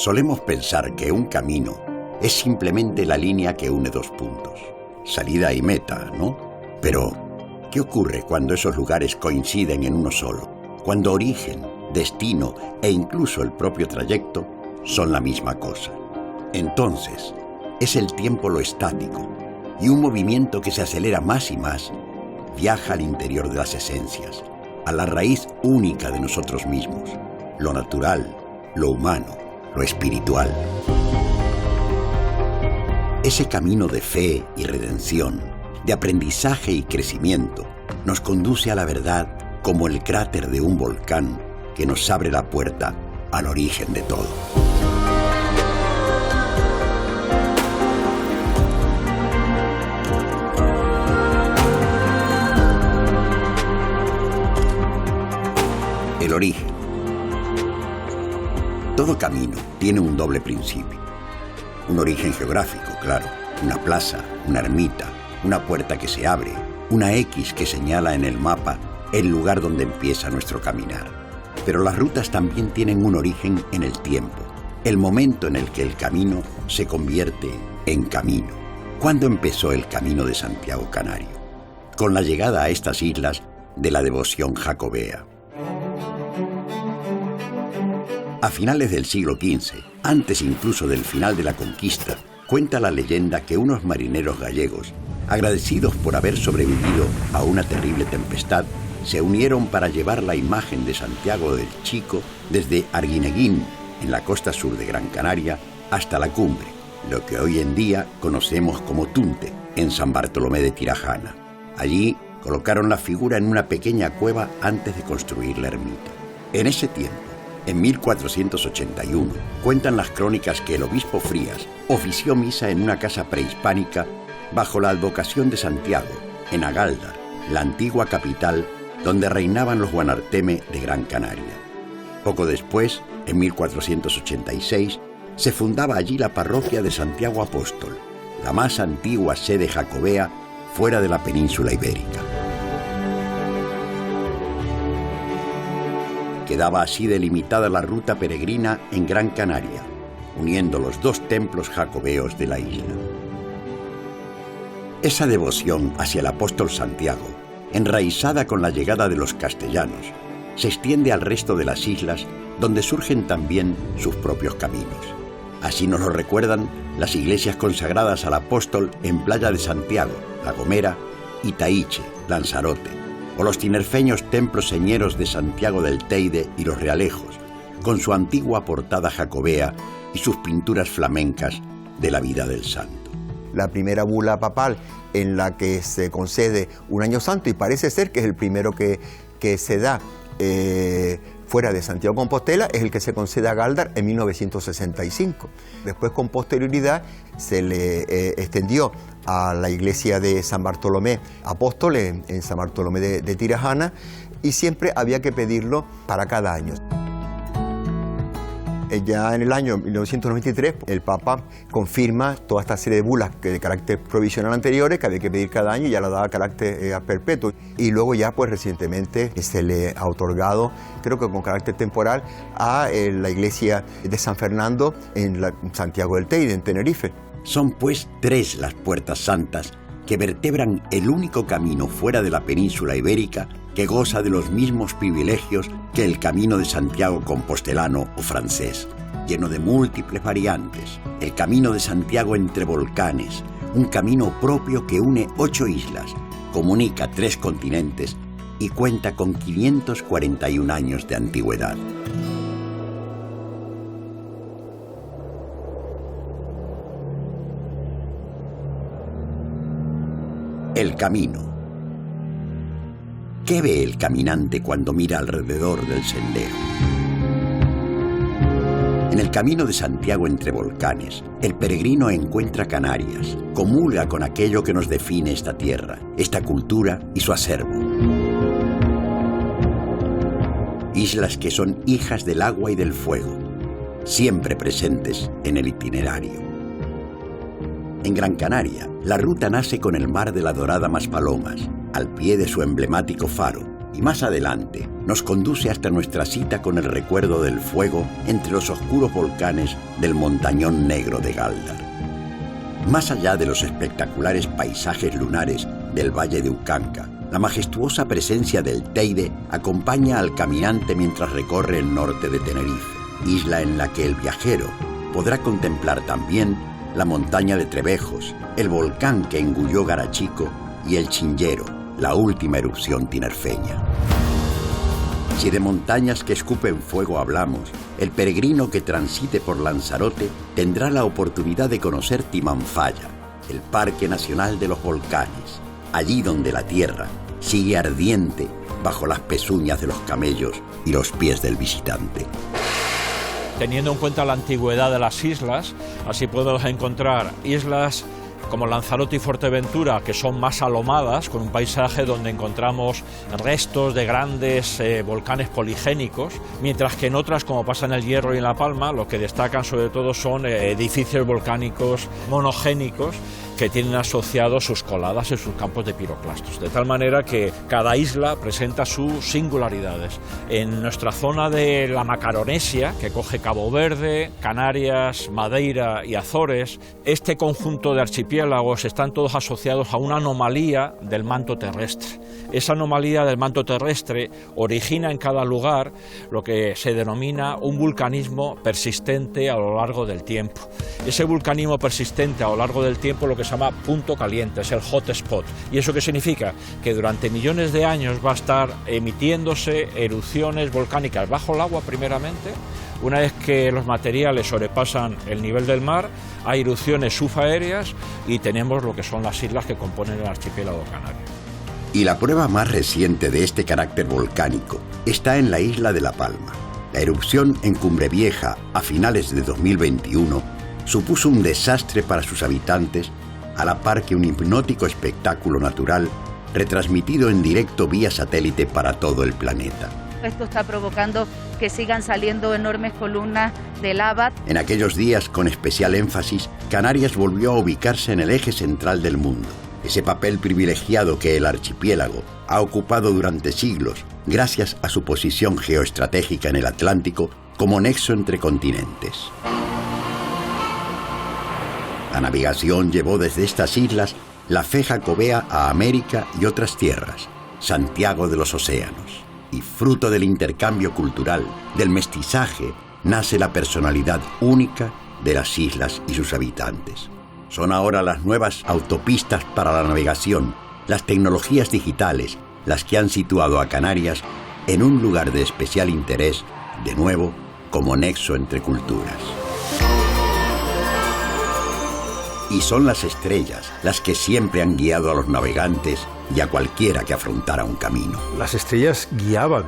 Solemos pensar que un camino es simplemente la línea que une dos puntos, salida y meta, ¿no? Pero, ¿qué ocurre cuando esos lugares coinciden en uno solo? Cuando origen, destino e incluso el propio trayecto son la misma cosa. Entonces, es el tiempo lo estático, y un movimiento que se acelera más y más viaja al interior de las esencias, a la raíz única de nosotros mismos, lo natural, lo humano, lo espiritual. Ese camino de fe y redención, de aprendizaje y crecimiento, nos conduce a la verdad como el cráter de un volcán que nos abre la puerta al origen de todo. El origen. Todo camino tiene un doble principio. Un origen geográfico, claro, una plaza, una ermita, una puerta que se abre, una X que señala en el mapa el lugar donde empieza nuestro caminar. Pero las rutas también tienen un origen en el tiempo, el momento en el que el camino se convierte en camino. ¿Cuándo empezó el camino de Santiago Canario? Con la llegada a estas islas de la devoción jacobea. A finales del siglo XV, antes incluso del final de la conquista, cuenta la leyenda que unos marineros gallegos, agradecidos por haber sobrevivido a una terrible tempestad, se unieron para llevar la imagen de Santiago del Chico desde Arguineguín, en la costa sur de Gran Canaria, hasta la cumbre, lo que hoy en día conocemos como Tunte, en San Bartolomé de Tirajana. Allí colocaron la figura en una pequeña cueva antes de construir la ermita. En ese tiempo, en 1481, cuentan las crónicas que el obispo Frías ofició misa en una casa prehispánica bajo la advocación de Santiago, en Agaldar, la antigua capital donde reinaban los guanarteme de Gran Canaria. Poco después, en 1486, se fundaba allí la parroquia de Santiago Apóstol, la más antigua sede jacobea fuera de la península ibérica. Quedaba así delimitada la ruta peregrina en Gran Canaria, uniendo los dos templos jacobeos de la isla. Esa devoción hacia el apóstol Santiago, enraizada con la llegada de los castellanos, se extiende al resto de las islas, donde surgen también sus propios caminos. Así nos lo recuerdan las iglesias consagradas al apóstol en Playa de Santiago, La Gomera, y Taíche, Lanzarote, o los tinerfeños templos señeros de Santiago del Teide y Los Realejos, con su antigua portada jacobea y sus pinturas flamencas de la vida del santo. La primera bula papal en la que se concede un año santo, y parece ser que es el primero que se da fuera de Santiago de Compostela, es el que se concede a Galdar en 1965. Después, con posterioridad, se le extendió a la iglesia de San Bartolomé Apóstol en San Bartolomé de Tirajana, y siempre había que pedirlo para cada año. Ya en el año 1993, el Papa confirma toda esta serie de bulas de carácter provisional anteriores que había que pedir cada año, y ya lo daba carácter perpetuo. Y luego ya, pues recientemente, se le ha otorgado, creo que con carácter temporal, a la iglesia de San Fernando en Santiago del Teide, en Tenerife. Son pues 3 las puertas santas que vertebran el único camino fuera de la península ibérica que goza de los mismos privilegios que el camino de Santiago compostelano o francés, lleno de múltiples variantes. El camino de Santiago entre volcanes, un camino propio que une 8 islas, comunica 3 continentes y cuenta con 541 años de antigüedad. El camino. ¿Qué ve el caminante cuando mira alrededor del sendero? En el camino de Santiago entre volcanes, el peregrino encuentra Canarias, comulga con aquello que nos define esta tierra, esta cultura y su acervo. Islas que son hijas del agua y del fuego, siempre presentes en el itinerario. En Gran Canaria, la ruta nace con el mar de la Dorada Maspalomas, al pie de su emblemático faro, y más adelante, nos conduce hasta nuestra cita con el recuerdo del fuego entre los oscuros volcanes del montañón negro de Gáldar. Más allá de los espectaculares paisajes lunares del valle de Ucanca, la majestuosa presencia del Teide acompaña al caminante mientras recorre el norte de Tenerife, isla en la que el viajero podrá contemplar también la montaña de Trebejos, el volcán que engulló Garachico y el Chinllero, la última erupción tinerfeña. Si de montañas que escupen fuego hablamos, el peregrino que transite por Lanzarote tendrá la oportunidad de conocer Timanfaya, el Parque Nacional de los Volcanes, allí donde la tierra sigue ardiente bajo las pezuñas de los camellos y los pies del visitante. Teniendo en cuenta la antigüedad de las islas, así podemos encontrar islas como Lanzarote y Fuerteventura, que son más alomadas, con un paisaje donde encontramos restos de grandes volcanes poligénicos, mientras que en otras, como pasa en el Hierro y en La Palma, lo que destacan sobre todo son edificios volcánicos monogénicos que tienen asociados sus coladas y sus campos de piroclastos, de tal manera que cada isla presenta sus singularidades. En nuestra zona de la Macaronesia, que coge Cabo Verde, Canarias, Madeira y Azores, este conjunto de archipiélagos están todos asociados a una anomalía del manto terrestre. Esa anomalía del manto terrestre origina en cada lugar lo que se denomina un vulcanismo persistente a lo largo del tiempo. Ese vulcanismo persistente a lo largo del tiempo lo que se llama punto caliente, es el hot spot. ¿Y eso qué significa? Que durante millones de años va a estar emitiéndose erupciones volcánicas bajo el agua primeramente. Una vez que los materiales sobrepasan el nivel del mar, hay erupciones subaéreas y tenemos lo que son las islas que componen el archipiélago canario. Y la prueba más reciente de este carácter volcánico está en la isla de La Palma. La erupción en Cumbre Vieja a finales de 2021 supuso un desastre para sus habitantes, a la par que un hipnótico espectáculo natural retransmitido en directo vía satélite para todo el planeta. Esto está provocando que sigan saliendo enormes columnas de lava. En aquellos días, con especial énfasis, Canarias volvió a ubicarse en el eje central del mundo. Ese papel privilegiado que el archipiélago ha ocupado durante siglos gracias a su posición geoestratégica en el Atlántico como nexo entre continentes. La navegación llevó desde estas islas la fe jacobea a América y otras tierras, Santiago de los océanos. Y fruto del intercambio cultural, del mestizaje, nace la personalidad única de las islas y sus habitantes. Son ahora las nuevas autopistas para la navegación, las tecnologías digitales, las que han situado a Canarias en un lugar de especial interés, de nuevo, como nexo entre culturas. Y son las estrellas las que siempre han guiado a los navegantes y a cualquiera que afrontara un camino. Las estrellas guiaban,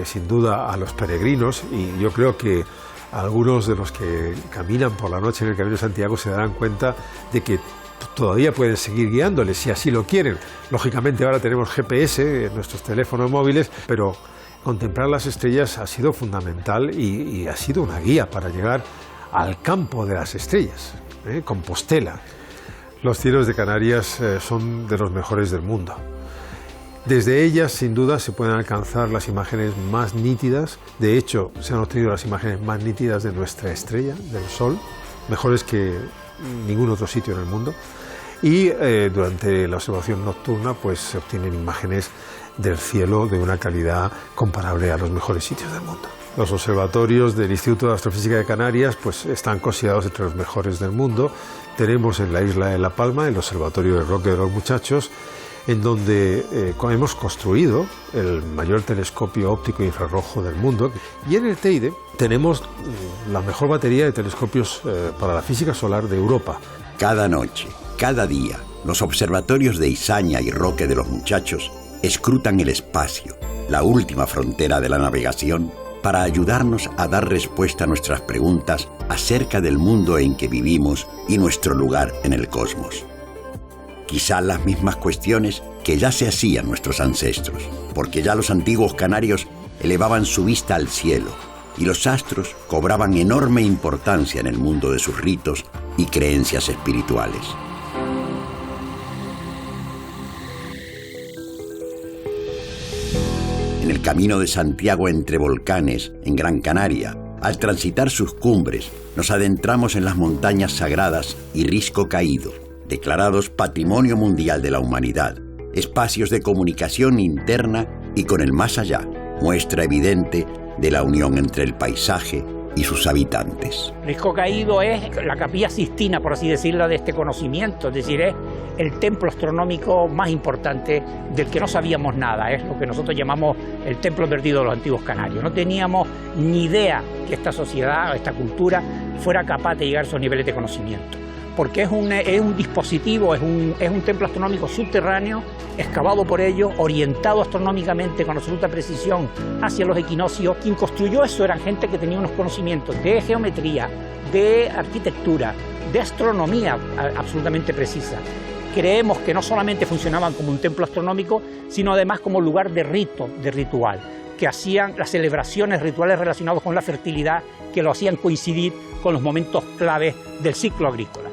sin duda, a los peregrinos, y yo creo que algunos de los que caminan por la noche en el Camino de Santiago se darán cuenta de que todavía pueden seguir guiándoles si así lo quieren. Lógicamente ahora tenemos GPS en nuestros teléfonos móviles, pero contemplar las estrellas ha sido fundamental y ha sido una guía para llegar al campo de las estrellas, Compostela. Los cielos de Canarias son de los mejores del mundo. Desde ellas, sin duda, se pueden alcanzar las imágenes más nítidas. De hecho, se han obtenido las imágenes más nítidas de nuestra estrella, del Sol, mejores que ningún otro sitio en el mundo. Y durante la observación nocturna, pues se obtienen imágenes del cielo de una calidad comparable a los mejores sitios del mundo. Los observatorios del Instituto de Astrofísica de Canarias pues están considerados entre los mejores del mundo. Tenemos en la isla de La Palma el Observatorio del Roque de los Muchachos, en donde hemos construido el mayor telescopio óptico infrarrojo del mundo. Y en el Teide tenemos la mejor batería de telescopios para la física solar de Europa. Cada noche, cada día, los observatorios de Izaña y Roque de los Muchachos escrutan el espacio, la última frontera de la navegación, para ayudarnos a dar respuesta a nuestras preguntas acerca del mundo en que vivimos y nuestro lugar en el cosmos. Quizá las mismas cuestiones que ya se hacían nuestros ancestros, porque ya los antiguos canarios elevaban su vista al cielo y los astros cobraban enorme importancia en el mundo de sus ritos y creencias espirituales. En En el Camino de Santiago entre volcanes, en Gran Canaria, al transitar sus cumbres, nos adentramos en las montañas sagradas y Risco Caído, declarados Patrimonio Mundial de la Humanidad, espacios de comunicación interna y con el más allá, muestra evidente de la unión entre el paisaje y sus habitantes. Risco Caído es la capilla sistina, por así decirlo, de este conocimiento, es decir, es el templo astronómico más importante del que no sabíamos nada, es lo que nosotros llamamos el templo perdido de los antiguos canarios. No teníamos ni idea que esta sociedad, esta cultura, fuera capaz de llegar a esos niveles de conocimiento, porque es un dispositivo, es un templo astronómico subterráneo, excavado por ellos, orientado astronómicamente con absoluta precisión hacia los equinoccios. Quien construyó eso eran gente que tenía unos conocimientos de geometría, de arquitectura, de astronomía absolutamente precisa. Creemos que no solamente funcionaban como un templo astronómico, sino además como lugar de rito, de ritual, que hacían las celebraciones rituales relacionados con la fertilidad, que lo hacían coincidir con los momentos claves del ciclo agrícola.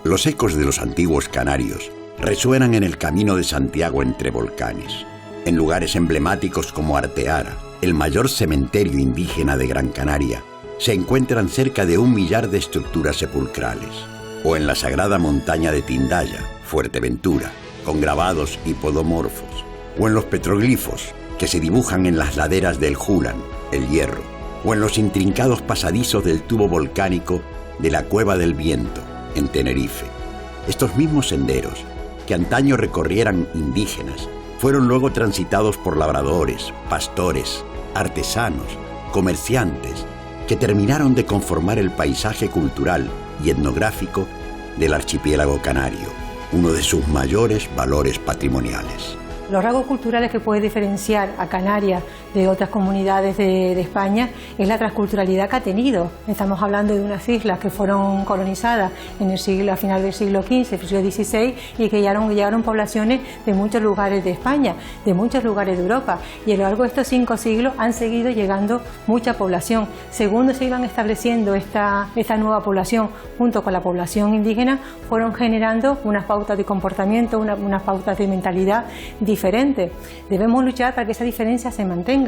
Los ecos de los antiguos canarios resuenan en el Camino de Santiago entre volcanes, en lugares emblemáticos como Arteara, el mayor cementerio indígena de Gran Canaria. Se encuentran cerca de 1 millar de estructuras sepulcrales, o en la sagrada montaña de Tindaya, Fuerteventura, con grabados y podomorfos, o en los petroglifos que se dibujan en las laderas del Julan, el Hierro, o en los intrincados pasadizos del tubo volcánico de la Cueva del Viento, en Tenerife. Estos mismos senderos, que antaño recorrieran indígenas, fueron luego transitados por labradores, pastores, artesanos, comerciantes, que terminaron de conformar el paisaje cultural y etnográfico del archipiélago canario, uno de sus mayores valores patrimoniales. Los rasgos culturales que puede diferenciar a Canarias de otras comunidades de España es la transculturalidad que ha tenido. Estamos hablando de unas islas que fueron colonizadas a final del siglo XV, siglo XVI, y que llegaron poblaciones de muchos lugares de España, de muchos lugares de Europa, y a lo largo de estos 5 siglos han seguido llegando mucha población. Según se iban estableciendo esta nueva población junto con la población indígena, fueron generando unas pautas de comportamiento, unas pautas de mentalidad diferentes. Debemos luchar para que esa diferencia se mantenga,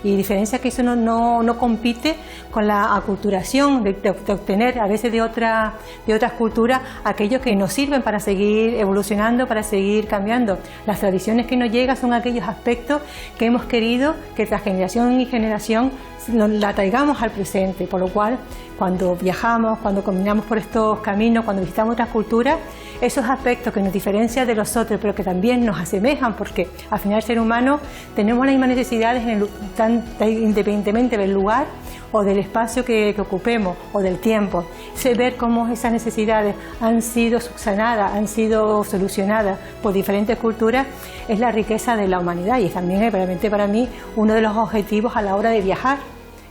y diferencia que eso no compite con la aculturación de obtener a veces de otras culturas aquellos que nos sirven para seguir evolucionando, para seguir cambiando. Las tradiciones que nos llegan son aquellos aspectos que hemos querido que tras generación y generación la traigamos al presente, por lo cual cuando viajamos, cuando caminamos por estos caminos, cuando visitamos otras culturas, esos aspectos que nos diferencian de los otros, pero que también nos asemejan, porque al final el ser humano tenemos las mismas necesidades independientemente del lugar o del espacio que ocupemos o del tiempo. Ver cómo esas necesidades han sido subsanadas, han sido solucionadas por diferentes culturas, es la riqueza de la humanidad, y es también realmente para mí uno de los objetivos a la hora de viajar,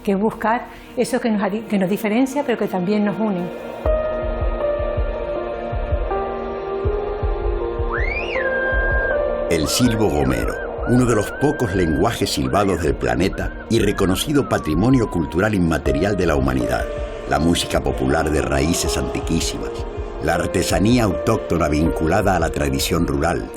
que es buscar eso que nos diferencia pero que también nos une. El silbo gomero, uno de los pocos lenguajes silbados del planeta y reconocido patrimonio cultural inmaterial de la humanidad. La música popular de raíces antiquísimas, la artesanía autóctona vinculada a la tradición rural,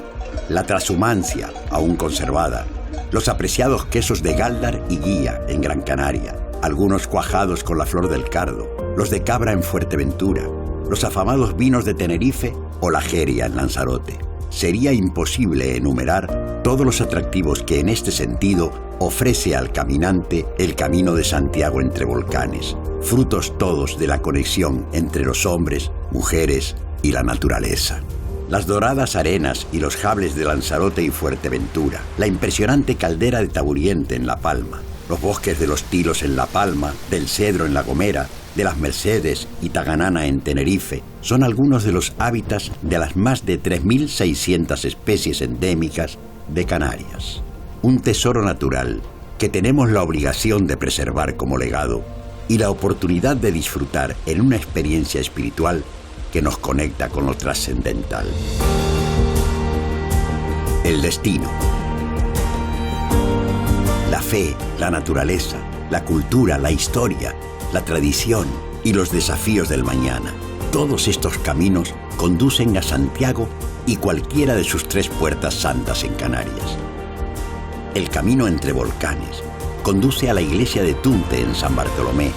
la trashumancia aún conservada, los apreciados quesos de Gáldar y Guía en Gran Canaria, algunos cuajados con la flor del cardo, los de cabra en Fuerteventura, los afamados vinos de Tenerife o la jeria en Lanzarote. Sería imposible enumerar todos los atractivos que en este sentido ofrece al caminante el Camino de Santiago entre volcanes, frutos todos de la conexión entre los hombres, mujeres y la naturaleza. Las doradas arenas y los jables de Lanzarote y Fuerteventura, la impresionante caldera de Taburiente en La Palma, los bosques de los Tilos en La Palma, del Cedro en La Gomera, de las Mercedes y Taganana en Tenerife, son algunos de los hábitats de las más de 3.600 especies endémicas de Canarias. Un tesoro natural que tenemos la obligación de preservar como legado y la oportunidad de disfrutar en una experiencia espiritual que nos conecta con lo trascendental. El destino, la fe, la naturaleza, la cultura, la historia, la tradición y los desafíos del mañana. Todos estos caminos conducen a Santiago y cualquiera de sus 3 puertas santas en Canarias. El camino entre volcanes conduce a la iglesia de Tunte en San Bartolomé.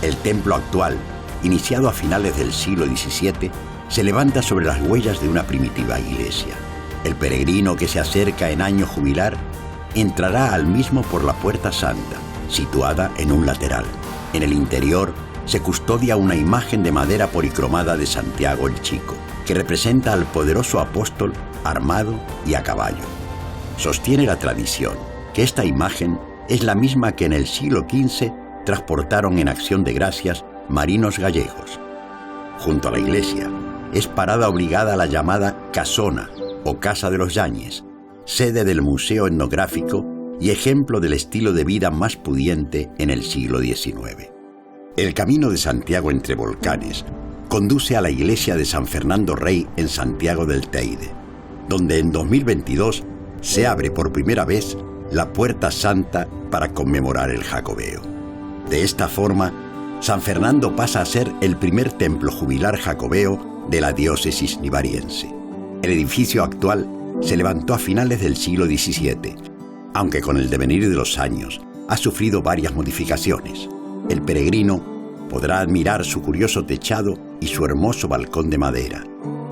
El templo actual, iniciado a finales del siglo XVII, se levanta sobre las huellas de una primitiva iglesia. El peregrino que se acerca en año jubilar entrará al mismo por la Puerta Santa, situada en un lateral. En el interior se custodia una imagen de madera policromada de Santiago el Chico, que representa al poderoso apóstol armado y a caballo. Sostiene la tradición que esta imagen es la misma que en el siglo XV transportaron en acción de gracias marinos gallegos. Junto a la iglesia es parada obligada la llamada Casona o Casa de los Yáñez, sede del Museo Etnográfico y ejemplo del estilo de vida más pudiente en el siglo XIX. El Camino de Santiago entre volcanes conduce a la iglesia de San Fernando Rey en Santiago del Teide, donde en 2022 se abre por primera vez la Puerta Santa para conmemorar el Jacobeo. De esta forma, San Fernando pasa a ser el primer templo jubilar jacobeo de la diócesis nivariense. El edificio actual se levantó a finales del siglo XVII, aunque con el devenir de los años ha sufrido varias modificaciones. El peregrino podrá admirar su curioso techado y su hermoso balcón de madera,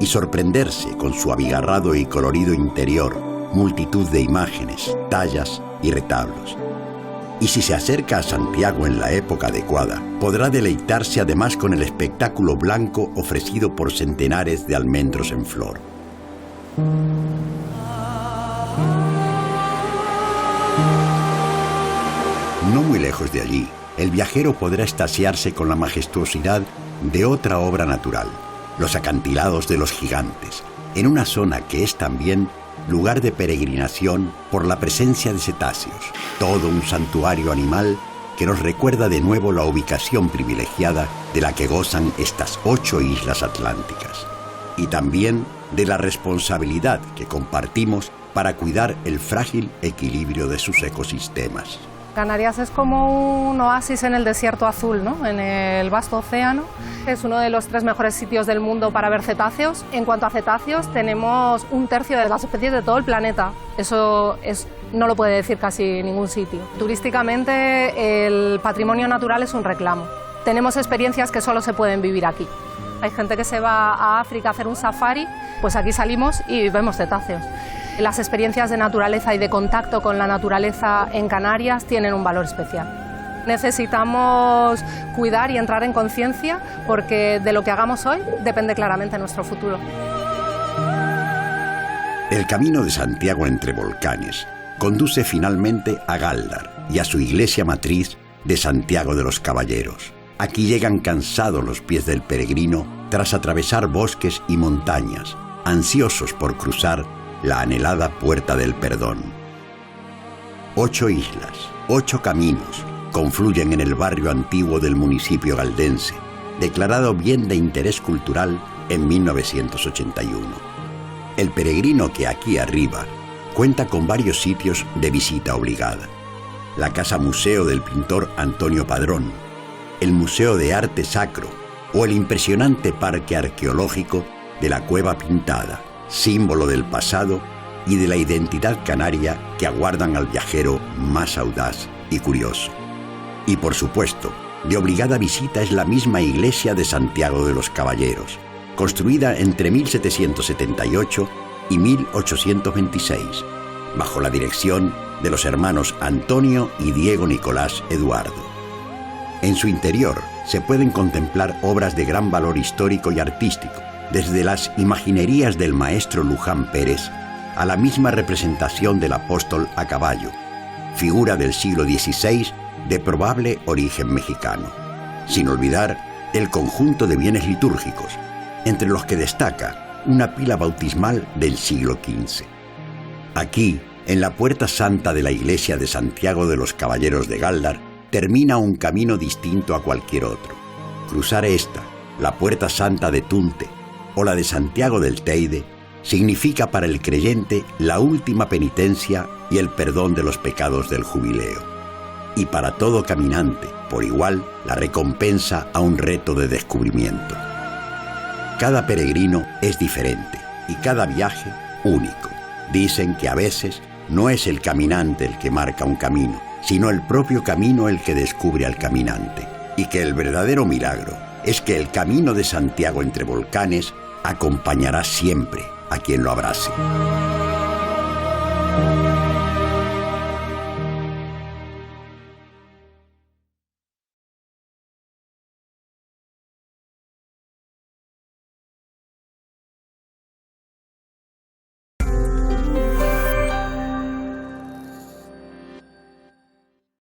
y sorprenderse con su abigarrado y colorido interior, multitud de imágenes, tallas y retablos. Y si se acerca a Santiago en la época adecuada, podrá deleitarse además con el espectáculo blanco ofrecido por centenares de almendros en flor. No muy lejos de allí, el viajero podrá extasiarse con la majestuosidad de otra obra natural, los acantilados de los Gigantes, en una zona que es también lugar de peregrinación por la presencia de cetáceos, todo un santuario animal que nos recuerda de nuevo la ubicación privilegiada de la que gozan estas 8 islas atlánticas, y también de la responsabilidad que compartimos para cuidar el frágil equilibrio de sus ecosistemas. Canarias es como un oasis en el desierto azul, ¿no? En el vasto océano. Es uno de los 3 mejores sitios del mundo para ver cetáceos. En cuanto a cetáceos, tenemos 1/3 de las especies de todo el planeta. Eso no lo puede decir casi ningún sitio. Turísticamente, el patrimonio natural es un reclamo. Tenemos experiencias que solo se pueden vivir aquí. Hay gente que se va a África a hacer un safari, pues aquí salimos y vemos cetáceos. Las experiencias de naturaleza y de contacto con la naturaleza en Canarias tienen un valor especial. Necesitamos cuidar y entrar en conciencia porque de lo que hagamos hoy depende claramente nuestro futuro. El Camino de Santiago entre volcanes conduce finalmente a Gáldar y a su iglesia matriz de Santiago de los Caballeros. Aquí llegan cansados los pies del peregrino tras atravesar bosques y montañas, ansiosos por cruzar la anhelada Puerta del Perdón. 8 islas, 8 caminos confluyen en el barrio antiguo del municipio galdense, declarado bien de interés cultural en 1981. El peregrino que aquí arriba cuenta con varios sitios de visita obligada: la Casa Museo del pintor Antonio Padrón, el Museo de Arte Sacro o el impresionante Parque Arqueológico de la Cueva Pintada, símbolo del pasado y de la identidad canaria que aguardan al viajero más audaz y curioso. Y por supuesto, de obligada visita es la misma iglesia de Santiago de los Caballeros, construida entre 1778 y 1826, bajo la dirección de los hermanos Antonio y Diego Nicolás Eduardo. En su interior se pueden contemplar obras de gran valor histórico y artístico, desde las imaginerías del maestro Luján Pérez a la misma representación del apóstol a caballo, figura del siglo XVI de probable origen mexicano, sin olvidar el conjunto de bienes litúrgicos, entre los que destaca una pila bautismal del siglo XV. Aquí, en la Puerta Santa de la iglesia de Santiago de los Caballeros de Gáldar, termina un camino distinto a cualquier otro. Cruzar esta, la Puerta Santa de Tunte, o la de Santiago del Teide, significa para el creyente la última penitencia y el perdón de los pecados del jubileo. Y para todo caminante, por igual, la recompensa a un reto de descubrimiento. Cada peregrino es diferente y cada viaje único. Dicen que a veces no es el caminante el que marca un camino, sino el propio camino el que descubre al caminante. Y que el verdadero milagro es que el camino de Santiago entre volcanes acompañará siempre a quien lo abrace.